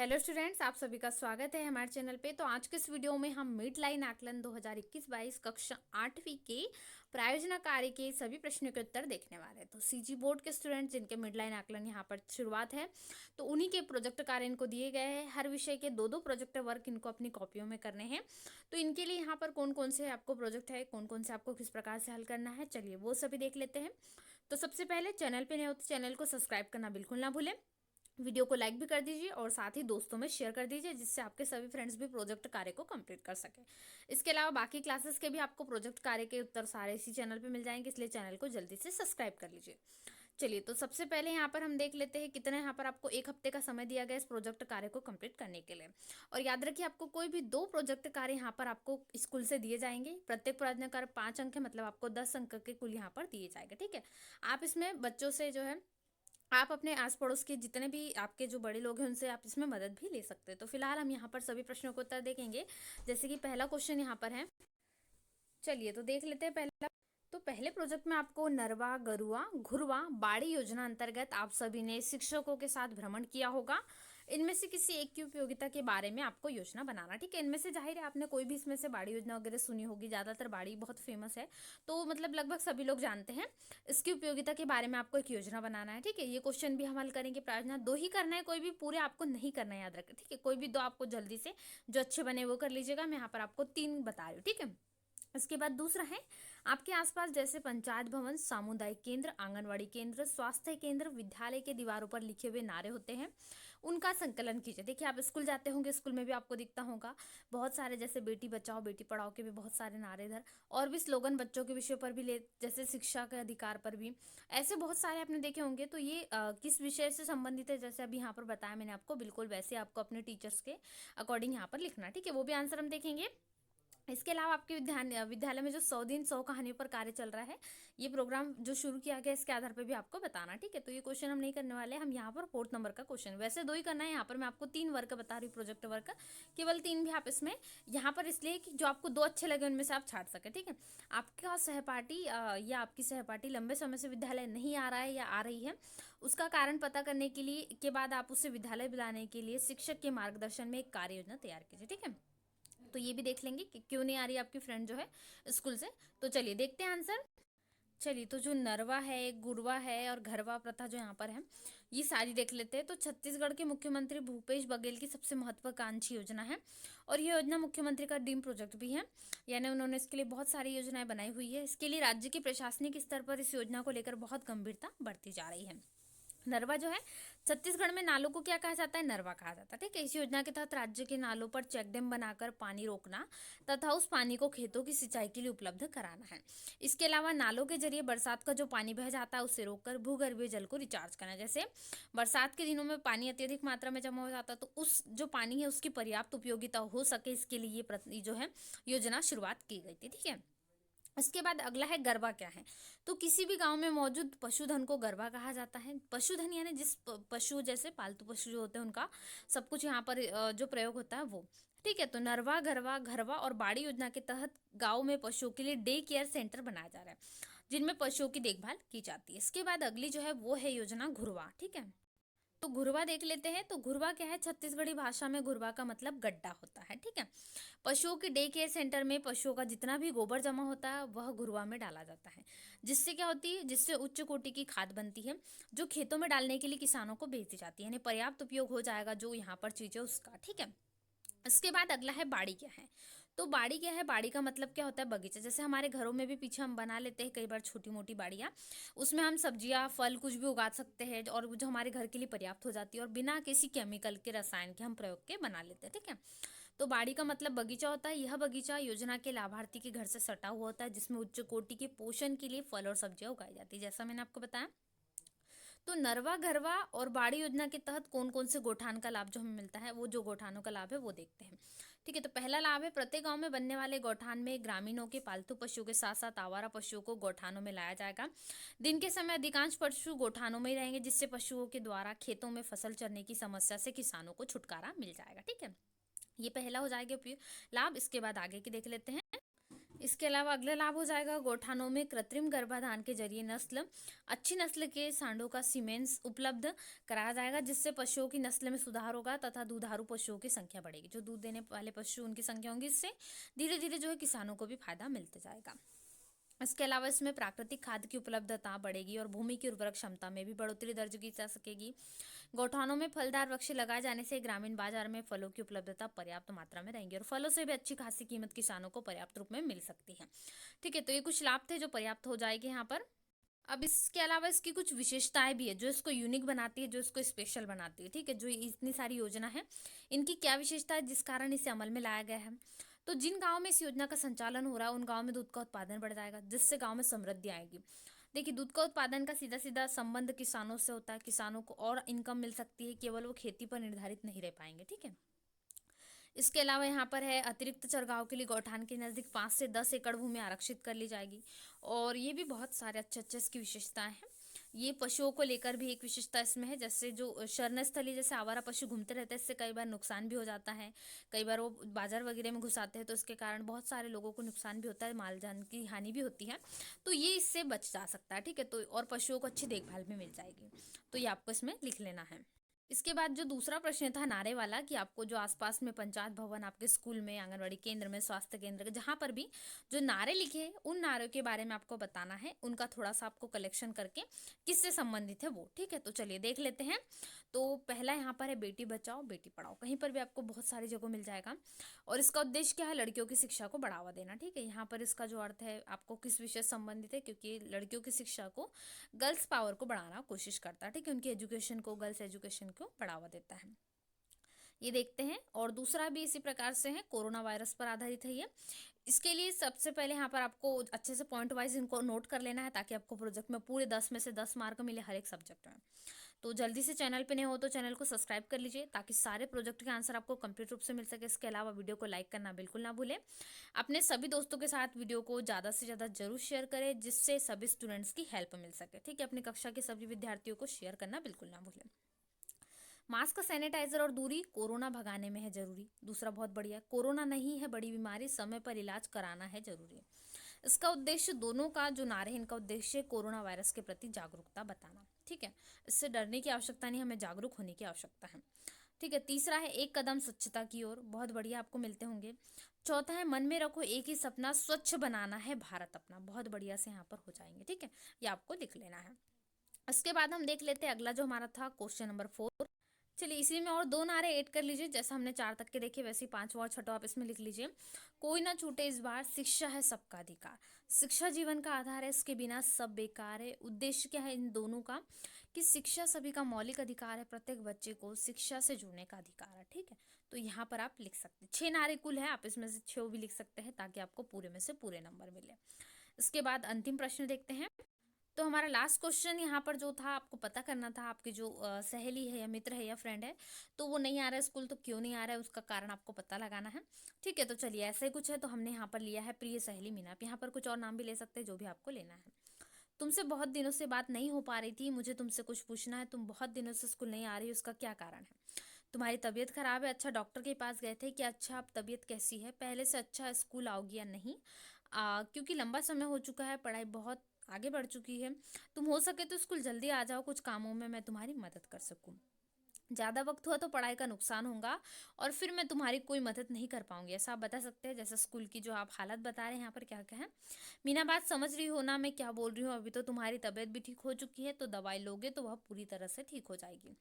Hello students, आप सभी का स्वागत है हमारे चैनल पे। तो आज के इस वीडियो में हम मिड लाइन आकलन 2021-22 कक्षा 8वीं के प्रायोजना कार्य के सभी प्रश्नों के उत्तर देखने वाले हैं। तो सीजी बोर्ड के स्टूडेंट्स जिनके मिड लाइन आकलन यहाँ पर शुरुआत है, तो उन्हीं के प्रोजेक्ट कार्य इनको दिए गए हैं। हर विषय के दो दो प्रोजेक्ट वर्क इनको अपनी कॉपियों में करने हैं। तो इनके लिए यहाँ पर कौन कौन से आपको प्रोजेक्ट है, कौन कौन से आपको किस प्रकार से हल करना है, चलिए वो सभी देख लेते हैं। तो सबसे पहले चैनल पे नए हो तो चैनल को सब्सक्राइब करना बिल्कुल ना भूलें, वीडियो को लाइक भी कर दीजिए और साथ ही दोस्तों में शेयर कर दीजिए, जिससे आपके सभी फ्रेंड्स भी प्रोजेक्ट कार्य को कंप्लीट कर सकें। इसके अलावा बाकी क्लासेस के भी आपको प्रोजेक्ट कार्य के उत्तर सारे इसी चैनल पे मिल जाएंगे, इसलिए चैनल को जल्दी से सब्सक्राइब कर लीजिए। चलिए, तो सबसे पहले यहाँ पर हम देख लेते हैं कितना यहाँ पर आपको 1 हफ्ते का समय दिया गया इस प्रोजेक्ट कार्य को कंप्लीट करने के लिए। और याद रखिए, आपको कोई भी 2 प्रोजेक्ट कार्य यहाँ पर आपको स्कूल से दिए जाएंगे। प्रत्येक प्रोजेक्ट कार्य 5 अंक है, मतलब आपको 10 अंक के कुल यहाँ पर दिए जाएंगे। ठीक है, आप इसमें बच्चों से जो है, आप अपने आस पड़ोस के जितने भी आपके जो बड़े लोग हैं उनसे आप इसमें मदद भी ले सकते हैं। तो फिलहाल हम यहाँ पर सभी प्रश्नों को उत्तर देखेंगे। जैसे कि पहला क्वेश्चन यहाँ पर है, चलिए तो देख लेते हैं पहला। तो पहले प्रोजेक्ट में आपको नरवा, गरुआ, घुरवा बाड़ी योजना अंतर्गत आप सभी ने शिक्षकों के साथ भ्रमण किया होगा। इनमें से किसी एक की उपयोगिता के बारे में आपको योजना बनाना। ठीक है, इनमें से जाहिर है आपने कोई भी इसमें से बाड़ी योजना वगैरह सुनी होगी, ज्यादातर बाड़ी बहुत फेमस है, तो मतलब लगभग सभी लोग जानते हैं। इसकी उपयोगिता के बारे में आपको एक योजना बनाना है। ठीक है, ये क्वेश्चन भी हम हल करेंगे। प्रायोजना 2 ही करना है, कोई भी पूरे आपको नहीं करना है, याद रखें। ठीक है, कोई भी 2 आपको जल्दी से जो अच्छे बने वो कर लीजिएगा। मैं यहाँ पर आपको 3 बता रही हूँ। ठीक है, इसके बाद दूसरा है, आपके आसपास जैसे पंचायत भवन, सामुदायिक केंद्र, आंगनवाड़ी केंद्र, स्वास्थ्य केंद्र, विद्यालय के दीवारों पर लिखे हुए नारे होते हैं, उनका संकलन कीजिए। देखिए, आप स्कूल जाते होंगे, स्कूल में भी आपको दिखता होगा बहुत सारे, जैसे बेटी बचाओ बेटी पढ़ाओ के भी बहुत सारे नारे इधर, और भी स्लोगन बच्चों के विषय पर भी ले, जैसे शिक्षा के अधिकार पर भी ऐसे बहुत सारे आपने देखे होंगे। तो ये किस विषय से संबंधित है, जैसे अभी यहाँ पर बताया मैंने आपको, बिल्कुल वैसे आपको अपने टीचर्स के अकॉर्डिंग यहाँ पर लिखना। ठीक है, वो भी आंसर हम देखेंगे। इसके अलावा आपके विद्यालय में जो 100 दिन 100 कहानियों पर कार्य चल रहा है, ये प्रोग्राम जो शुरू किया गया, इसके आधार पर भी आपको बताना। ठीक है, तो ये क्वेश्चन हम नहीं करने वाले, हम यहाँ पर 4th नंबर का क्वेश्चन, वैसे 2 ही करना है। यहाँ पर मैं आपको 3 वर्क बता रही हूँ, प्रोजेक्ट वर्क केवल 3 भी आप इसमें यहाँ पर, इसलिए कि जो आपको 2 अच्छे लगे उनमें से आप छाट सके। ठीक है, आपका सहपाठी या आपकी सहपाठी लंबे समय से विद्यालय नहीं आ रहा है या आ रही है, उसका कारण पता करने के लिए के बाद आप उसे विद्यालय बुलाने के लिए शिक्षक के मार्गदर्शन में एक कार्य योजना तैयार कीजिए। ठीक है, तो ये भी देख लेंगे कि क्यों नहीं आ रही आपकी फ्रेंड जो है स्कूल से। तो चलिए देखते हैं आंसर। चलिए, तो जो नरवा है, गुरवा है और घरवा प्रथा जो यहाँ पर है, ये सारी देख लेते हैं। तो छत्तीसगढ़ के मुख्यमंत्री भूपेश बघेल की सबसे महत्वाकांक्षी योजना है, और ये योजना मुख्यमंत्री का ड्रीम प्रोजेक्ट भी है, यानी उन्होंने इसके लिए बहुत सारी योजनाएं बनाई हुई है। इसके लिए राज्य के प्रशासनिक स्तर पर इस योजना को लेकर बहुत गंभीरता बढ़ती जा रही है। नरवा जो है, छत्तीसगढ़ में नालों को क्या कहा जाता है, नरवा कहा जाता है। ठीक है, इस योजना के तहत राज्य के नालों पर चेक डैम बनाकर पानी रोकना तथा उस पानी को खेतों की सिंचाई के लिए उपलब्ध कराना है। इसके अलावा नालों के जरिए बरसात का जो पानी बह जाता है उसे रोककर भूगर्भीय जल को रिचार्ज करना। जैसे बरसात के दिनों में पानी अत्यधिक मात्रा में जमा हो जाता है, तो उस जो पानी है उसकी पर्याप्त उपयोगिता हो सके, इसके लिए ये जो है योजना शुरुआत की गई थी। ठीक है, इसके बाद अगला है गरबा क्या है। तो किसी भी गांव में मौजूद पशुधन को गरबा कहा जाता है। पशुधन यानी जिस पशु, जैसे पालतू पशु जो होते हैं उनका सब कुछ यहाँ पर जो प्रयोग होता है वो। ठीक है, तो नरवा, गरवा, घरवा और बाड़ी योजना के तहत गांव में पशुओं के लिए डे केयर सेंटर बनाया जा रहा है, जिनमें पशुओं की देखभाल की जाती है। इसके बाद अगली जो है वो है योजना घुरवा। ठीक है, तो घुरवा देख लेते हैं। तो घुरवा क्या है, छत्तीसगढ़ी भाषा में घुरवा का मतलब गड्ढा होता है। ठीक है, पशुओं के डे केयर सेंटर में पशुओं का जितना भी गोबर जमा होता है वह घुरवा में डाला जाता है, जिससे क्या होती है, जिससे उच्च कोटि की खाद बनती है, जो खेतों में डालने के लिए किसानों को बेच दी जाती है, यानी पर्याप्त उपयोग हो जाएगा जो यहाँ पर चीज है उसका। ठीक है, इसके बाद अगला है बाड़ी क्या है। तो बाड़ी क्या है, बाड़ी का मतलब क्या होता है, बगीचा। जैसे हमारे घरों में भी पीछे हम बना लेते हैं कई बार छोटी मोटी बाड़ियाँ, उसमें हम सब्जियाँ फल कुछ भी उगा सकते हैं, और जो हमारे घर के लिए पर्याप्त हो जाती है, और बिना किसी केमिकल के रसायन के हम प्रयोग के बना लेते हैं। ठीक है, तो बाड़ी का मतलब बगीचा होता है। यह बगीचा योजना के लाभार्थी के घर से सटा हुआ होता है, जिसमें उच्च कोटि के पोषण के लिए फल और सब्जियां उगाई जाती है, जैसा मैंने आपको बताया। तो नरवा, घरवा और बाड़ी योजना के तहत कौन कौन से गौठान का लाभ जो हमें मिलता है, वो जो गौठानों का लाभ है वो देखते हैं। ठीक है, तो पहला लाभ है, प्रत्येक गांव में बनने वाले गौठान में ग्रामीणों के पालतू पशुओं के साथ साथ आवारा पशुओं को गौठानों में लाया जाएगा। दिन के समय अधिकांश पशु गौठानों में ही रहेंगे, जिससे पशुओं के द्वारा खेतों में फसल चरने की समस्या से किसानों को छुटकारा मिल जाएगा। ठीक है, ये पहला हो जाएगा लाभ। इसके बाद आगे की देख लेते हैं। इसके अलावा अगला लाभ हो जाएगा गौठानों में कृत्रिम गर्भाधान के जरिए अच्छी नस्ल के सांडों का सीमेंस उपलब्ध कराया जाएगा, जिससे पशुओं की नस्ल में सुधार होगा तथा दुधारू पशुओं की संख्या बढ़ेगी। जो दूध देने वाले पशु उनकी संख्या होंगी, इससे धीरे धीरे जो है किसानों को भी फायदा मिलते जाएगा। इसके अलावा इसमें प्राकृतिक खाद की उपलब्धता बढ़ेगी और भूमि की उर्वरक क्षमता में भी बढ़ोतरी दर्ज की जा सकेगी। गौठानों में फलदार वृक्ष लगाए जाने से ग्रामीण बाजार में फलों की उपलब्धता पर्याप्त मात्रा में रहेंगी और फलों से भी अच्छी खासी कीमत किसानों को पर्याप्त रूप में मिल सकती है। ठीक है, तो ये कुछ लाभ थे जो पर्याप्त हो जाएंगे यहाँ पर। अब इसके अलावा इसकी कुछ विशेषताएं भी है जो इसको यूनिक बनाती है, जो इसको स्पेशल बनाती है। ठीक है, जो इतनी सारी योजना है, इनकी क्या विशेषता है जिस कारण इसे अमल में लाया गया है। तो जिन गाँव में इस योजना का संचालन हो रहा है उन गाँव में दूध का उत्पादन बढ़ जाएगा, जिससे गाँव में समृद्धि आएगी। देखिए, दूध का उत्पादन का सीधा सीधा संबंध किसानों से होता है। किसानों को और इनकम मिल सकती है, केवल वो खेती पर निर्धारित नहीं रह पाएंगे। ठीक है, इसके अलावा यहाँ पर है अतिरिक्त चरगाहों के लिए गौठान के नज़दीक 5 से 10 एकड़ भूमि आरक्षित कर ली जाएगी। और ये भी बहुत सारे अच्छे अच्छे इसकी विशेषताएं हैं। ये पशुओं को लेकर भी एक विशेषता इसमें है, जैसे जो शरण स्थली जैसे आवारा पशु घूमते रहते हैं, इससे कई बार नुकसान भी हो जाता है। कई बार वो बाजार वगैरह में घुस आते हैं, तो इसके कारण बहुत सारे लोगों को नुकसान भी होता है, माल जान की हानि भी होती है। तो ये इससे बच जा सकता है। ठीक है, तो और पशुओं को अच्छी देखभाल भी मिल जाएगी। तो ये आपको इसमें लिख लेना है। इसके बाद जो दूसरा प्रश्न था नारे वाला, कि आपको जो आसपास में पंचायत भवन, आपके स्कूल में, आंगनवाड़ी केंद्र में, स्वास्थ्य केंद्र जहां पर भी जो नारे लिखे हैं उन नारों के बारे में आपको बताना है, उनका थोड़ा सा आपको कलेक्शन करके किससे संबंधित है वो। ठीक है, तो चलिए देख लेते हैं। तो पहला यहाँ पर है बेटी बचाओ बेटी पढ़ाओ। कहीं पर भी आपको बहुत सारी जगह मिल जाएगा और इसका उद्देश्य क्या है, लड़कियों की शिक्षा को बढ़ावा देना। ठीक है, यहाँ पर इसका जो अर्थ है आपको किस विषय से संबंधित है, क्योंकि लड़कियों की शिक्षा को, गर्ल्स पावर को बढ़ाना कोशिश करता है। ठीक है, उनकी एजुकेशन को, गर्ल्स एजुकेशन को बढ़ावा देता है। ये देखते हैं। और दूसरा भी इसी प्रकार से है, कोरोना वायरस पर आधारित है ये। इसके लिए सबसे पहले यहाँ पर आपको अच्छे से पॉइंट वाइज इनको नोट कर लेना है, ताकि आपको प्रोजेक्ट में पूरे 10 में से 10 मार्क मिले हर एक सब्जेक्ट में। तो जल्दी से चैनल पे नए हो तो चैनल को सब्सक्राइब कर लीजिए, ताकि सारे प्रोजेक्ट के आंसर आपको कंप्लीट रूप से मिल सके। इसके अलावा वीडियो को लाइक करना बिल्कुल ना भूलें। अपने सभी दोस्तों के साथ वीडियो को ज़्यादा से ज़्यादा जरूर शेयर करें, जिससे सभी स्टूडेंट्स की हेल्प मिल सके। ठीक है, अपनी कक्षा के सभी विद्यार्थियों को शेयर करना बिल्कुल ना भूलें। मास्क, सैनिटाइजर और दूरी कोरोना भगाने में है जरूरी। दूसरा बहुत बढ़िया, कोरोना नहीं है बड़ी बीमारी, समय पर इलाज कराना है जरूरी। इसका उद्देश्य दोनों का जो नारे हैं, इनका उद्देश्य कोरोना वायरस के प्रति जागरूकता बताना। ठीक है, इससे डरने की आवश्यकता नहीं, हमें जागरूक होने की आवश्यकता है। ठीक है, तीसरा है एक कदम स्वच्छता की ओर। बहुत बढ़िया, आपको मिलते होंगे। चौथा है मन में रखो एक ही सपना, स्वच्छ बनाना है भारत अपना। बहुत बढ़िया से यहाँ पर हो जाएंगे। ठीक है, ये आपको लिख लेना है। इसके बाद हम देख लेते हैं अगला जो हमारा था क्वेश्चन नंबर 4। चलिए, इसी में और 2 नारे ऐड कर लीजिए। जैसा हमने 4 तक के देखे, वैसे ही 5वां और 6वां आप इसमें लिख लीजिए। कोई ना छूटे इस बार, शिक्षा है सबका अधिकार। शिक्षा जीवन का आधार है, इसके बिना सब बेकार है। उद्देश्य क्या है इन दोनों का, कि शिक्षा सभी का मौलिक अधिकार है, प्रत्येक बच्चे को शिक्षा से जुड़ने का अधिकार है। ठीक है, तो यहाँ पर आप लिख सकते हैं। 6 नारे कुल है, आप इसमें से 6 भी लिख सकते हैं, ताकि आपको पूरे में से पूरे नंबर मिले। इसके बाद अंतिम प्रश्न देखते हैं। तो हमारा लास्ट क्वेश्चन यहाँ पर जो था, आपको पता करना था आपकी जो सहेली है या मित्र है या फ्रेंड है, तो वो नहीं आ रहा है स्कूल, तो क्यों नहीं आ रहा है उसका कारण आपको पता लगाना है। ठीक है, तो चलिए ऐसा ही कुछ है। तो हमने यहाँ पर लिया है प्रिय सहेली मीना। आप यहाँ पर कुछ और नाम भी ले सकते हैं, जो भी आपको लेना है। तुमसे बहुत दिनों से बात नहीं हो पा रही थी, मुझे तुमसे कुछ पूछना है। तुम बहुत दिनों से स्कूल नहीं आ रही, उसका क्या कारण है? तुम्हारी तबीयत खराब है? अच्छा, डॉक्टर के पास गए थे कि? अच्छा, अब तबीयत कैसी है? पहले से अच्छा, स्कूल आओगी या नहीं? क्योंकि लंबा समय हो चुका है, पढ़ाई बहुत आगे बढ़ चुकी है। तुम हो सके तो स्कूल जल्दी आ जाओ, कुछ कामों में मैं तुम्हारी मदद कर सकूं। ज़्यादा वक्त हुआ तो पढ़ाई का नुकसान होगा और फिर मैं तुम्हारी कोई मदद नहीं कर पाऊंगी। ऐसा आप बता सकते हैं, जैसे स्कूल की जो आप हालत बता रहे हैं यहाँ पर क्या क्या है। मीना, बात समझ रही हो ना मैं क्या बोल रही हूँ? अभी तो तुम्हारी तबीयत भी ठीक हो चुकी है, तो दवाई लोगे तो वह पूरी तरह से ठीक हो जाएगी।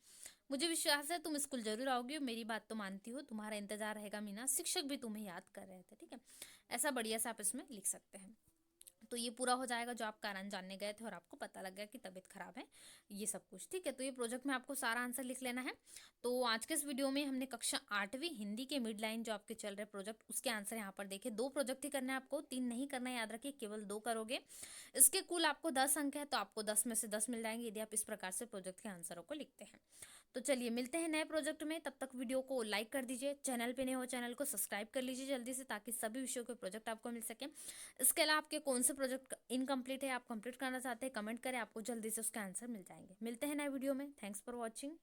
मुझे विश्वास है तुम स्कूल जरूर आओगी, और मेरी बात तो मानती हो। तुम्हारा इंतजार रहेगा मीना, शिक्षक भी तुम्हें याद कर रहे थे। ठीक है, ऐसा बढ़िया से आप इसमें लिख सकते हैं। तो ये पूरा हो जाएगा जो आप कारण जानने गए थे और आपको पता लग गया कि तबीयत खराब है, ये सब कुछ। ठीक है, तो ये प्रोजेक्ट में आपको सारा आंसर लिख लेना है। तो आज के इस वीडियो में हमने कक्षा 8वीं हिंदी के मिड लाइन जो आपके चल रहे प्रोजेक्ट, उसके आंसर यहाँ पर देखे। 2 प्रोजेक्ट ही करना है आपको, 3 नहीं करना है, याद रखिए, केवल 2 करोगे। इसके कुल आपको 10 अंक है, तो आपको 10 में से 10 मिल जाएंगे यदि आप इस प्रकार से प्रोजेक्ट के आंसरों को लिखते हैं। तो चलिए मिलते हैं नए प्रोजेक्ट में, तब तक वीडियो को लाइक कर दीजिए, चैनल पे नए हो चैनल को सब्सक्राइब कर लीजिए जल्दी से, ताकि सभी विषयों के प्रोजेक्ट आपको मिल सके। इसके अलावा आपके कौन से प्रोजेक्ट इनकम्प्लीट है, आप कंप्लीट करना चाहते हैं, कमेंट करें, आपको जल्दी से उसके आंसर मिल जाएंगे। मिलते हैं नए वीडियो में। Thanks for watching.